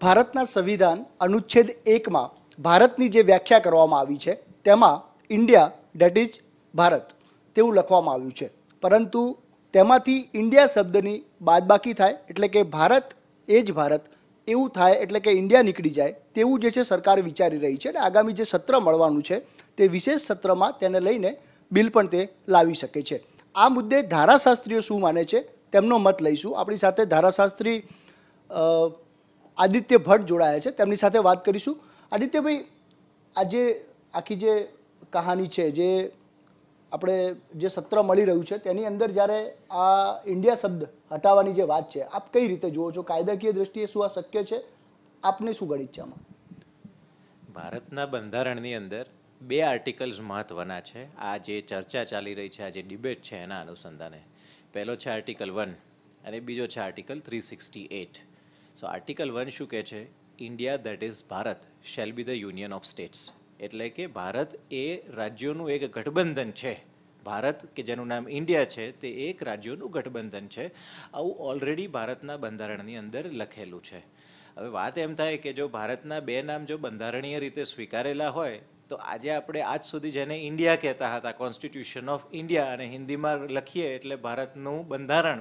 ભારતના સંવિધાન અનુચ્છેદ 1માં ભારતની જે વ્યાખ્યા કરવામાં આવી છે તેમાં ઇન્ડિયા ડેટ ઇઝ ભારત તેવું લખવામાં આવ્યું છે, પરંતુ તેમાંથી ઇન્ડિયા શબ્દની બાદબાકી થાય એટલે કે ભારત એ જ ભારત એવું થાય એટલે કે ઇન્ડિયા નીકળી જાય તેવું જે છે સરકાર વિચારી રહી છે અને આગામી જે સત્ર મળવાનું છે તે વિશેષ સત્રમાં તેને લઈને બિલ પણ તે લાવી શકે છે. આ મુદ્દે ધારાશાસ્ત્રીઓ શું માને છે તેમનો મત લઈશું. આપણી સાથે ધારાશાસ્ત્રી આદિત્ય ભટ્ટ જોડાયા છે, તેમની સાથે વાત કરીશું. આદિત્યભાઈ, આજે આખી જે કહાની છે, જે આપણે જે સત્ર મળી રહ્યું છે તેની અંદર જ્યારે આ ઇન્ડિયા શબ્દ હટાવવાની જે વાત છે, આપ કઈ રીતે જુઓ છો? કાયદાકીય દ્રષ્ટિએ શું આ શક્ય છે? આપને શું ગણિત છે આમાં? ભારતના બંધારણની અંદર 2 આર્ટિકલ્સ મહત્વના છે. આ જે ચર્ચા ચાલી રહી છે, આ જે ડિબેટ છે એના અનુસંધાને પહેલો છે આર્ટિકલ 1 અને બીજો છે આર્ટિકલ 368. સો આર્ટિકલ 1 શું કહે છે? India that is Bharat shall be the union of states. એટલે કે ભારત એ રાજ્યોનું એક ગઠબંધન છે. ભારત કે જેનું નામ ઇન્ડિયા છે તે એક રાજ્યોનું ગઠબંધન છે. આવું ઓલરેડી ભારતના બંધારણની અંદર લખેલું છે. હવે વાત એમ થાય કે જો ભારતના 2 નામ જો બંધારણીય રીતે સ્વીકારેલા હોય તો આજે આપણે આજ સુધી જેને ઇન્ડિયા કહેતા હતા, કોન્સ્ટિટ્યુશન ઓફ ઇન્ડિયા, અને હિન્દીમાં લખીએ એટલે ભારતનું બંધારણ,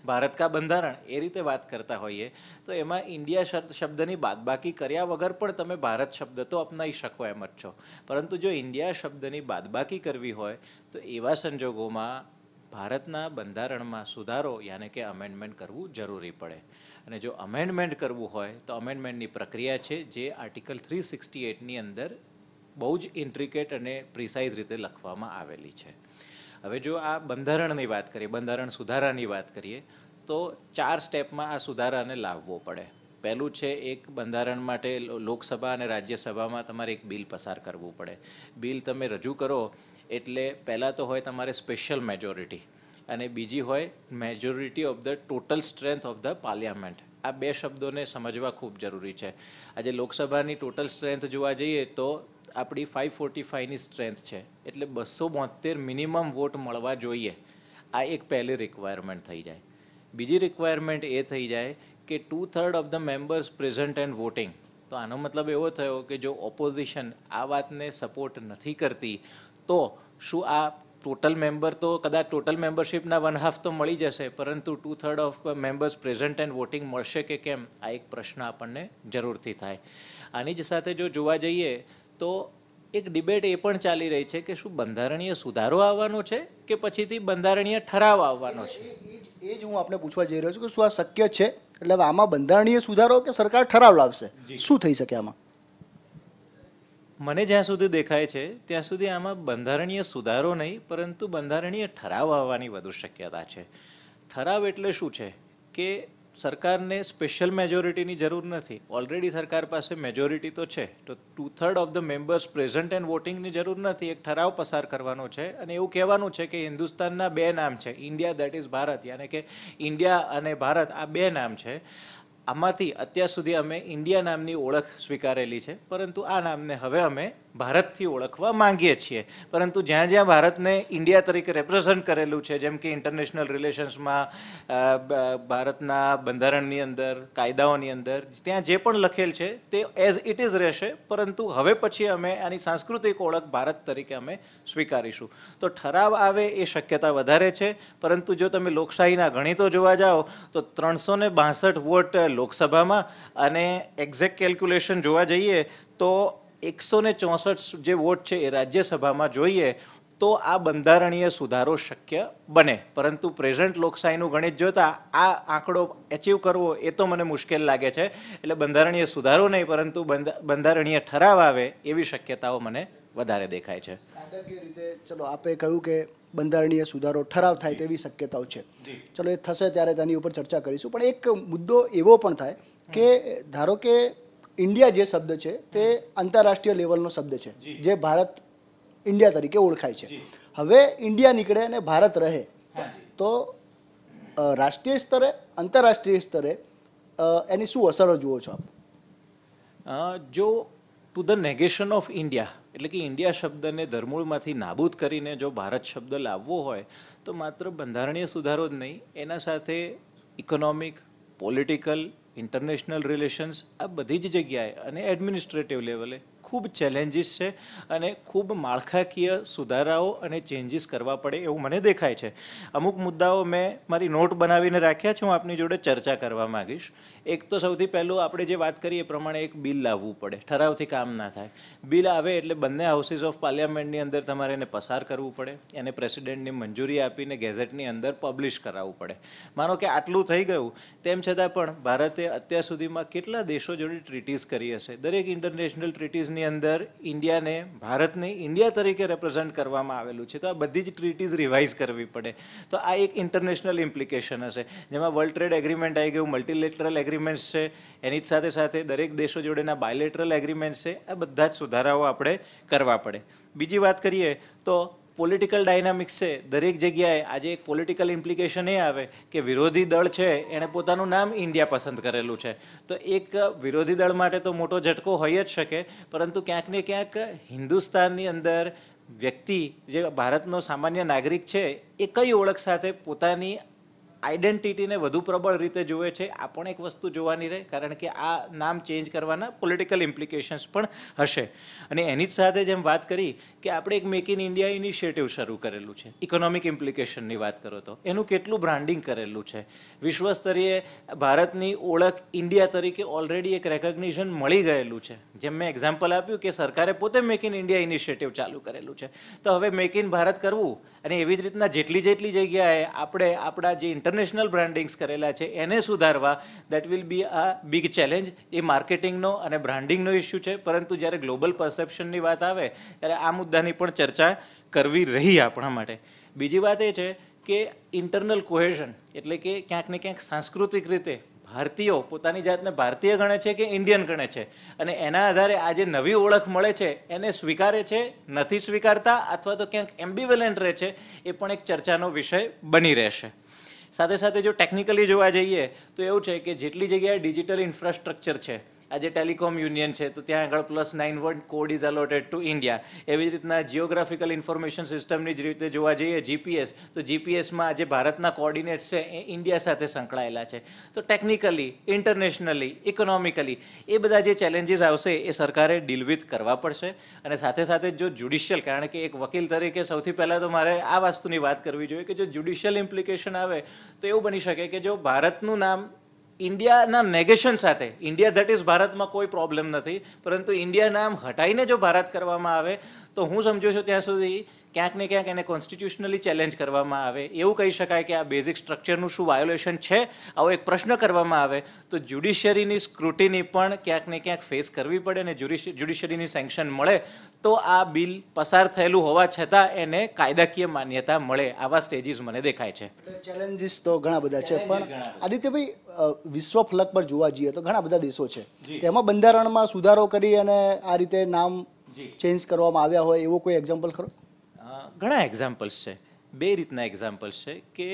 ભારત કા બંધારણ એ રીતે વાત કરતા હોઈએ તો એમાં ઇન્ડિયા શબ્દની બાદબાકી કર્યા વગર પણ તમે ભારત શબ્દ તો અપનાવી શકો એમ જ છો. પરંતુ જો ઇન્ડિયા શબ્દની બાદબાકી કરવી હોય તો એવા સંજોગોમાં ભારતના બંધારણમાં સુધારો યાને કે અમેન્ડમેન્ટ કરવું જરૂરી પડે. અને જો અમેન્ડમેન્ટ કરવું હોય તો અમેન્ડમેન્ટની પ્રક્રિયા છે જે આર્ટિકલ 368ની અંદર બહુ જ ઇન્ટ્રિકેટ અને પ્રિસાઇઝ રીતે લખવામાં આવેલી છે. હવે જો આ બંધારણની વાત કરીએ, બંધારણ સુધારાની વાત કરીએ તો 4 સ્ટેપમાં આ સુધારાને લાવવો પડે. પહેલું છે, એક બંધારણ માટે લોકસભા અને રાજ્યસભામાં તમારે એક બિલ પસાર કરવું પડે. બિલ તમે રજૂ કરો એટલે પહેલાં તો હોય તમારે સ્પેશિયલ મેજોરિટી અને બીજી હોય majority of the total strength of the parliament. આ 2 શબ્દોને સમજવા ખૂબ જરૂરી છે. આજે લોકસભાની ટોટલ સ્ટ્રેન્થ જોવા જઈએ તો આપણી 545ની સ્ટ્રેન્થ છે, એટલે 272 મિનિમમ વોટ મળવા જોઈએ. આ એક પહેલી રિક્વાયરમેન્ટ થઈ જાય. બીજી રિક્વાયરમેન્ટ એ થઈ જાય કે 2/3 of the members present and voting. તો આનો મતલબ એવો થયો કે જો ઓપોઝિશન આ વાતને સપોર્ટ નથી કરતી તો શું આ ટોટલ મેમ્બર તો કદાચ ટોટલ મેમ્બરશીપના 1/2 તો મળી જશે, પરંતુ 2/3 of members present and voting મળશે કે કેમ? આ એક પ્રશ્ન આપણને જરૂરથી થાય. આની જ સાથે જો જોવા જઈએ તો એક ડિબેટ એ પણ ચાલી રહી છે કે શું બંધારણીય સુધારો આવવાનો છે કે પછીથી બંધારણીય ઠરાવ આવવાનો છે. એ જ હું આપને પૂછવા જઈ રહ્યો છું કે શું આ શક્ય છે? એટલે આમાં બંધારણીય સુધારો કે સરકાર ઠરાવ લાવશે, શું થઈ શકે આમાં? મને જ્યાં સુધી દેખાય છે ત્યાં સુધી આમાં બંધારણીય સુધારો નહીં, પરંતુ બંધારણીય ઠરાવ આવવાની વધુ શક્યતા છે. ઠરાવ એટલે શું છે કે સરકારને સ્પેશિયલ મેજોરિટીની જરૂર નથી. ઓલરેડી સરકાર પાસે મેજોરિટી તો છે, તો 2/3 of the members present and વોટિંગની જરૂર નથી. એક ઠરાવ પસાર કરવાનો છે અને એવું કહેવાનું છે કે હિન્દુસ્તાનના 2 નામ છે, ઇન્ડિયા દેટ ઇઝ ભારત, યાને કે ઇન્ડિયા અને ભારત આ 2 નામ છે. આમાંથી અત્યાર સુધી અમે ઇન્ડિયા નામની ઓળખ સ્વીકારેલી છે, પરંતુ આ નામને હવે અમે ભારતથી ઓળખવા માંગીએ છીએ. પરંતુ જ્યાં જ્યાં ભારતને ઇન્ડિયા તરીકે રેપ્રેઝન્ટ કરેલું છે, જેમ કે ઇન્ટરનેશનલ રિલેશન્સમાં, ભારતના બંધારણની અંદર, કાયદાઓની અંદર, ત્યાં જે પણ લખેલ છે તે એઝ ઇટ ઇઝ રહેશે, પરંતુ હવે પછી અમે આની સાંસ્કૃતિક ઓળખ ભારત તરીકે અમે સ્વીકારીશું. તો ઠરાવ આવે એ શક્યતા વધારે છે, પરંતુ જો તમે લોકશાહીના ગણિતો જોવા જાઓ તો 362 વોટ લોકસભામાં અને એક્ઝેક્ટ કેલ્ક્યુલેશન જોવા જઈએ તો 164 જે વોટ છે એ રાજ્યસભામાં જોઈએ તો આ બંધારણીય સુધારો શક્ય બને. પરંતુ પ્રેઝન્ટ લોકશાહીનું ગણિત જોતા આ આંકડો એચીવ કરવો એ તો મને મુશ્કેલ લાગે છે. એટલે બંધારણીય સુધારો નહીં, પરંતુ બંધારણીય ઠરાવ આવે એવી શક્યતાઓ મને વધારે દેખાય છે. કાયદાકીય રીતે ચલો આપે કહ્યું કે બંધારણીય સુધારો ઠરાવ થાય તેવી શક્યતાઓ છે. ચલો એ થશે ત્યારે તેની ઉપર ચર્ચા કરીશું. પણ એક મુદ્દો એવો પણ થાય કે ધારો કે ઇન્ડિયા જે શબ્દ છે તે આંતરરાષ્ટ્રીય લેવલનો શબ્દ છે, જે ભારત ઇન્ડિયા તરીકે ઓળખાય છે. હવે ઇન્ડિયા નીકળે અને ભારત રહે તો રાષ્ટ્રીય સ્તરે, આંતરરાષ્ટ્રીય સ્તરે એની શું અસરો જુઓ છો આપ? જો to the negation of India, એટલે કે ઇન્ડિયા શબ્દને ધરમૂળમાંથી નાબૂદ કરીને જો ભારત શબ્દ લાવવો હોય તો માત્ર બંધારણીય સુધારો જ નહીં, એના સાથે ઇકોનોમિક, પોલિટિકલ ઇન્ટરનેશનલ રિલેશન્સ આ બધી જ જગ્યાએ અને એડમિનિસ્ટ્રેટિવ લેવલે ખૂબ ચેલેન્જીસ છે અને ખૂબ માળખાકીય સુધારાઓ અને ચેન્જીસ કરવા પડે એવું મને દેખાય છે. અમુક મુદ્દાઓ મેં મારી નોટ બનાવીને રાખ્યા છે, હું આપની જોડે ચર્ચા કરવા માગીશ. એક તો સૌથી પહેલું આપણે જે વાત કરીએ એ પ્રમાણે એક બિલ લાવવું પડે, ઠરાવથી કામ ના થાય. બિલ આવે એટલે બંને હાઉસીસ ઓફ પાર્લિયામેન્ટની અંદર તમારે એને પસાર કરવું પડે, એને પ્રેસિડેન્ટની મંજૂરી આપીને ગેઝેટની અંદર પબ્લિશ કરાવવું પડે. માનો કે આટલું થઈ ગયું, તેમ છતાં પણ ભારતે અત્યાર સુધીમાં કેટલા દેશો જોડે ટ્રીટીઝ કરી હશે. દરેક ઇન્ટરનેશનલ ટ્રીટીઝની અંદર ઇન્ડિયાને, ભારતને ઇન્ડિયા તરીકે રિપ્રેઝન્ટ કરવામાં આવેલું છે, તો આ બધી જ ટ્રીટીઝ રિવાઇઝ કરવી પડે. તો આ એક ઇન્ટરનેશનલ ઇમ્પ્લિકેશન હશે, જેમાં વર્લ્ડ ટ્રેડ એગ્રીમેન્ટ આવી ગયું, મલ્ટીલેટરલ એગ્રીમેન્ટ્સ છે, એની જ સાથે સાથે દરેક દેશો જોડેના બાયલેટરલ એગ્રીમેન્ટ્સ છે. આ બધા જ સુધારાઓ આપણે કરવા પડે. બીજી વાત કરીએ તો પોલિટિકલ ડાયનામિક્સ છે. દરેક જગ્યાએ આજે એક પોલિટિકલ ઇમ્પ્લિકેશન એ આવે કે વિરોધી દળ છે એણે પોતાનું નામ ઇન્ડિયા પસંદ કરેલું છે, તો એક વિરોધી દળ માટે તો મોટો ઝટકો હોય જ શકે, પરંતુ ક્યાંક ને ક્યાંક હિન્દુસ્તાનની અંદર વ્યક્તિ જે ભારતનો સામાન્ય નાગરિક છે એ કઈ ઓળખ સાથે પોતાની આઈડેન્ટિટીને વધુ પ્રબળ રીતે જુએ છે, આ પણ એક વસ્તુ જોવાની રહે, કારણ કે આ નામ ચેન્જ કરવાના પોલિટિકલ ઇમ્પ્લિકેશન્સ પણ હશે. અને એની જ સાથે જેમ વાત કરી કે આપણે એક મેક ઇન ઇન્ડિયા ઇનિશિયેટિવ શરૂ કરેલું છે, ઇકોનોમિક ઇમ્પ્લિકેશનની વાત કરો તો એનું કેટલું બ્રાન્ડિંગ કરેલું છે, વિશ્વ સ્તરીય ભારતની ઓળખ ઇન્ડિયા તરીકે ઓલરેડી એક રેકગ્નિશન મળી ગયેલું છે. જેમ મેં એક્ઝામ્પલ આપ્યું કે સરકારે પોતે મેક ઇન ઇન્ડિયા ઇનિશિયેટિવ ચાલુ કરેલું છે, તો હવે મેક ઇન ભારત કરવું અને એવી જ રીતના જેટલી જગ્યાએ આપણે આપણા જે ઇન્ટરનેશનલ બ્રાન્ડિંગ્સ કરેલા છે એને સુધારવા, that will be a big challenge. એ માર્કેટિંગનો અને બ્રાન્ડિંગનો ઇસ્યુ છે, પરંતુ જ્યારે ગ્લોબલ પરસેપ્શનની વાત આવે ત્યારે આ મુદ્દાની પણ ચર્ચા કરવી રહી આપણા માટે. બીજી વાત એ છે કે ઇન્ટરનલ કોહેઝન, એટલે કે ક્યાંક ને ક્યાંક સાંસ્કૃતિક રીતે ભારતીયો પોતાની જાતને ભારતીય ગણે છે કે ઇન્ડિયન ગણે છે, અને એના આધારે આ જે નવી ઓળખ મળે છે એને સ્વીકારે છે, નથી સ્વીકારતા, અથવા તો ક્યાંક એમ્બિવેલન્ટ રહે છે, એ પણ એક ચર્ચાનો વિષય બની રહેશે. સાથે સાથે જો ટેકનિકલી જોવા જઈએ તો એવું છે કે જેટલી જગ્યાએ ડિજિટલ ઇન્ફ્રાસ્ટ્રક્ચર છે, આજે ટેલિકોમ યુનિયન છે તો ત્યાં આગળ +91 code is allotted to India. એવી જ રીતના જિયોગ્રાફિકલ ઇન્ફોર્મેશન સિસ્ટમની જ રીતે જોવા જઈએ જીપીએસ, તો જીપીએસમાં આજે ભારતના કોઓર્ડિનેટ્સ છે એ ઇન્ડિયા સાથે સંકળાયેલા છે. તો ટેકનિકલી, ઇન્ટરનેશનલી, ઇકોનોમિકલી એ બધા જે ચેલેન્જીસ આવશે એ સરકારે ડીલ વિથ કરવા પડશે. અને સાથે સાથે જો જ્યુડિશિયલ, કારણ કે એક વકીલ તરીકે સૌથી પહેલાં તો મારે આ વસ્તુની વાત કરવી જોઈએ કે જો જ્યુડિશિયલ ઇમ્પ્લિકેશન આવે તો એવું બની શકે કે જો ભારતનું નામ ઇન્ડિયાના નેગેશન સાથે, ઇન્ડિયા ધેટ ઇઝ ભારતમાં કોઈ પ્રોબ્લેમ નથી, પરંતુ ઇન્ડિયા નામ હટાવીને જો ભારત કરવામાં આવે તો હું સમજુ છું ત્યાં સુધી ક્યાંક ને ક્યાંક એને કોન્સ્ટિટ્યુશનલી ચેલેન્જ કરવામાં આવે. એવું કહી શકાય કે આ બેઝિક સ્ટ્રક્ચરનું શું વાયોલેશન છે, આવો એક પ્રશ્ન કરવામાં આવે તો જ્યુડિશિયરીની સ્ક્રુટિની પણ ક્યાંક ને ક્યાંક ફેસ કરવી પડે, અને જ્યુડિશિયરીની સેન્કશન મળે તો આ બિલ પસાર થયેલું હોવા છતાં એને કાયદાકીય માન્યતા મળે. આવા સ્ટેજીસ મને દેખાય છે. ચેલેન્જીસ તો ઘણા બધા છે, પણ આદિત્યભાઈ વિશ્વ ફલક પર જોવા જઈએ તો ઘણા બધા દેશો છે, તેમાં બંધારણમાં સુધારો કરી અને આ રીતે નામ ચેન્જ કરવામાં આવ્યા હોય એવો કોઈ એક્ઝામ્પલ ખરો? ઘણા એક્ઝામ્પલ્સ છે. બે રીતના એક્ઝામ્પલ્સ છે કે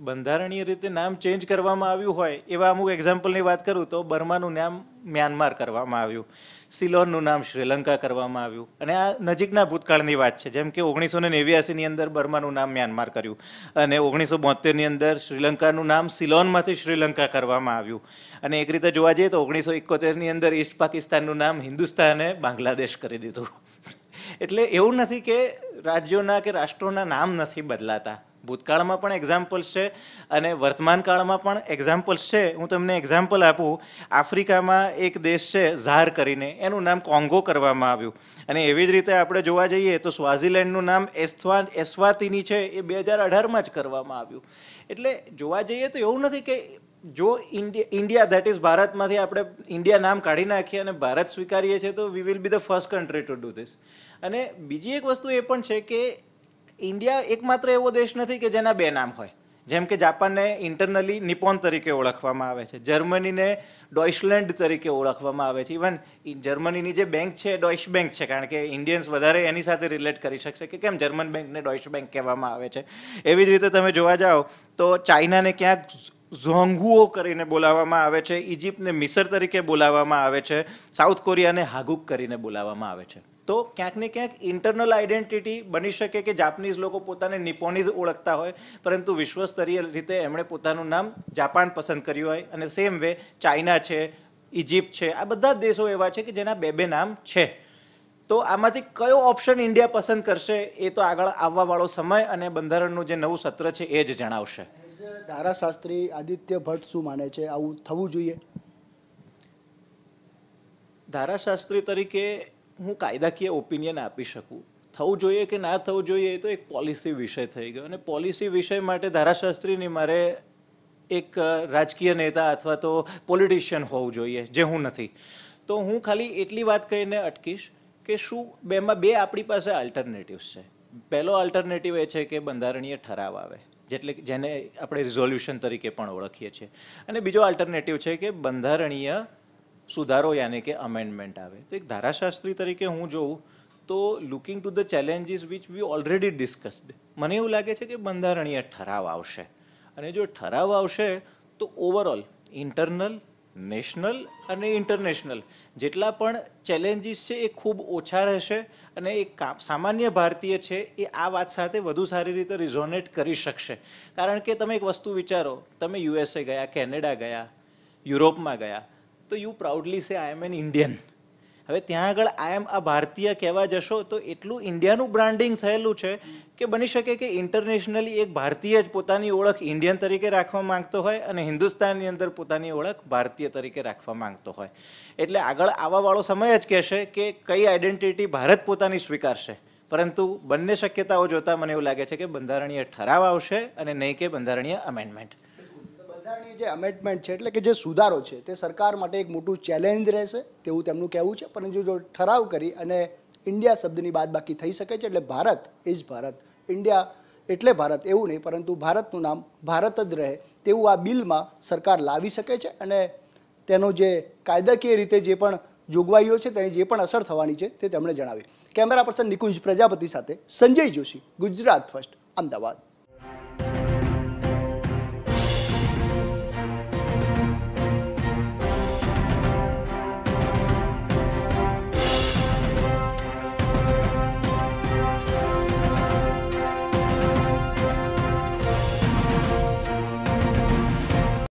બંધારણીય રીતે નામ ચેન્જ કરવામાં આવ્યું હોય એવા અમુક એક્ઝામ્પલની વાત કરું તો બર્માનું નામ મ્યાનમાર કરવામાં આવ્યું, સિલોનનું નામ શ્રીલંકા કરવામાં આવ્યું, અને આ નજીકના ભૂતકાળની વાત છે. જેમ કે 1989ની અંદર બર્માનું નામ મ્યાનમાર કર્યું, અને 1972ની અંદર શ્રીલંકાનું નામ સિલોનમાંથી શ્રીલંકા કરવામાં આવ્યું, અને એક રીતે જોવા જઈએ તો 1971ની અંદર ઈસ્ટ પાકિસ્તાનનું નામ હિન્દુસ્તાને બાંગ્લાદેશ કરી દીધું. એટલે એવું નથી કે રાજ્યોના કે રાષ્ટ્રોના નામ નથી બદલાતા. ભૂતકાળમાં પણ એક્ઝામ્પલ્સ છે અને વર્તમાન કાળમાં પણ એક્ઝામ્પલ્સ છે. હું તમને એક્ઝામ્પલ આપું, આફ્રિકામાં એક દેશ છે ઝાર કરીને, એનું નામ કોંગો કરવામાં આવ્યું, અને એવી જ રીતે આપણે જોવા જઈએ તો સ્વાઝીલેન્ડનું નામ એસ્વાતિની છે એ 2018માં જ કરવામાં આવ્યું. એટલે જોવા જઈએ તો એવું નથી કે જો ઇન્ડિયા ધેટ ઇઝ ભારતમાંથી આપણે ઇન્ડિયા નામ કાઢી નાખીએ અને ભારત સ્વીકારીએ છીએ તો we will be the first country to do this. અને બીજી એક વસ્તુ એ પણ છે કે ઇન્ડિયા એકમાત્ર એવો દેશ નથી કે જેના બે નામ હોય. જેમ કે જાપાનને ઇન્ટરનલી નિપોન તરીકે ઓળખવામાં આવે છે, જર્મનીને ડોઇચલેન્ડ તરીકે ઓળખવામાં આવે છે. ઇવન જર્મનીની જે બેંક છે ડોઇશ બેંક છે, કારણ કે ઇન્ડિયન્સ વધારે એની સાથે રિલેટ કરી શકશે કે કેમ જર્મન બેંકને ડોઇશ બેંક કહેવામાં આવે છે. એવી જ રીતે તમે જોવા જાઓ તો ચાઇનાને ક્યાંક ઝોંગુઓ કરીને બોલાવવામાં આવે છે, ઇજિપ્તને મિસર તરીકે બોલાવવામાં આવે છે, સાઉથ કોરિયાને હાગુક કરીને બોલાવવામાં આવે છે. તો ક્યાંક ને ક્યાંક ઇન્ટરનલ આઈડેન્ટિટી બની શકે કે જાપાનીઝ લોકો પોતાને નિપોનીઝ ઓળખતા હોય, પરંતુ વિશ્વ સ્તરીય રીતે એમણે પોતાનું નામ જાપાન પસંદ કર્યું હોય. અને સેમ વે ચાઇના છે, ઇજિપ્ત છે, આ બધા જ દેશો એવા છે કે જેના બે નામ છે. તો આમાંથી કયો ઓપ્શન ઇન્ડિયા પસંદ કરશે એ તો આગળ આવવાવાળો સમય અને બંધારણનું જે નવું સત્ર છે એ જ જણાવશે. ધારાશાસ્ત્રી આદિત્ય ભટ્ટ શું માને છે, આવું થવું જોઈએ? ધારાશાસ્ત્રી તરીકે હું કાયદાકીય ઓપિનિયન આપી શકું. થવું જોઈએ કે ના થવું જોઈએ એ તો એક પોલિસી વિષય થઈ ગયો, અને પોલિસી વિષય માટે ધારાશાસ્ત્રીની મારે એક રાજકીય નેતા અથવા તો પોલિટિશિયન હોવું જોઈએ, જે હું નથી. તો હું ખાલી એટલી વાત કહીને અટકીશ કે શું બેમાં બે આપણી પાસે આલ્ટરનેટિવ્સ છે. પહેલો આલ્ટરનેટિવ એ છે કે બંધારણીય ઠરાવ આવે, જેને આપણે રિઝોલ્યુશન તરીકે પણ ઓળખીએ છીએ. અને બીજો આલ્ટરનેટિવ છે કે બંધારણીય સુધારો યાની કે અમેન્ડમેન્ટ આવે. તો એક ધારાશાસ્ત્રી તરીકે હું જોઉં તો looking to the challenges which we already discussed, મને એવું લાગે છે કે બંધારણીય ઠરાવ આવશે. અને જો ઠરાવ આવશે તો ઓવરઓલ ઇન્ટરનલ, નેશનલ અને ઇન્ટરનેશનલ જેટલા પણ ચેલેન્જીસ છે એ ખૂબ ઓછા રહેશે, અને એક સામાન્ય ભારતીય છે એ આ વાત સાથે વધુ સારી રીતે રિઝોનેટ કરી શકશે. કારણ કે તમે એક વસ્તુ વિચારો, તમે યુએસએ ગયા, કેનેડા ગયા, યુરોપમાં ગયા, તો યુ પ્રાઉડલી સે આઈ એમ એન ઇન્ડિયન. હવે ત્યાં આગળ આઈ એમ આ ભારતીય કહેવા જશો તો એટલું ઇન્ડિયાનું બ્રાન્ડિંગ થયેલું છે કે બની શકે કે ઇન્ટરનેશનલી એક ભારતીય જ પોતાની ઓળખ ઇન્ડિયન તરીકે રાખવા માંગતો હોય અને હિન્દુસ્તાનની અંદર પોતાની ઓળખ ભારતીય તરીકે રાખવા માંગતો હોય. એટલે આગળ આવવાવાળો સમય જ કહેશે કે કઈ આઈડેન્ટિટી ભારત પોતાની સ્વીકારશે. પરંતુ બંને શક્યતાઓ જોતાં મને એવું લાગે છે કે બંધારણીય ઠરાવ આવશે અને નહીં કે બંધારણીય અમેન્ડમેન્ટ. બંધારણીય જે અમેન્ડમેન્ટ છે એટલે કે જે સુધારો છે તે સરકાર માટે એક મોટું ચેલેન્જ રહેશે તેવું તેમનું કહેવું છે. પરંતુ જો ઠરાવ કરી અને ઇન્ડિયા શબ્દની બાદબાકી થઈ શકે છે, એટલે ભારત ઇઝ ભારત, ઇન્ડિયા એટલે ભારત એવું નહીં, પરંતુ ભારતનું નામ ભારત જ રહે તેવું આ બિલમાં સરકાર લાવી શકે છે. અને તેનો જે કાયદાકીય રીતે જે પણ જોગવાઈઓ છે તેની જે પણ અસર થવાની છે તે તેમણે જણાવી. કેમેરા પર્સન નિકુંજ પ્રજાપતિ સાથે સંજય જોશી, ગુજરાત ફર્સ્ટ, અમદાવાદ.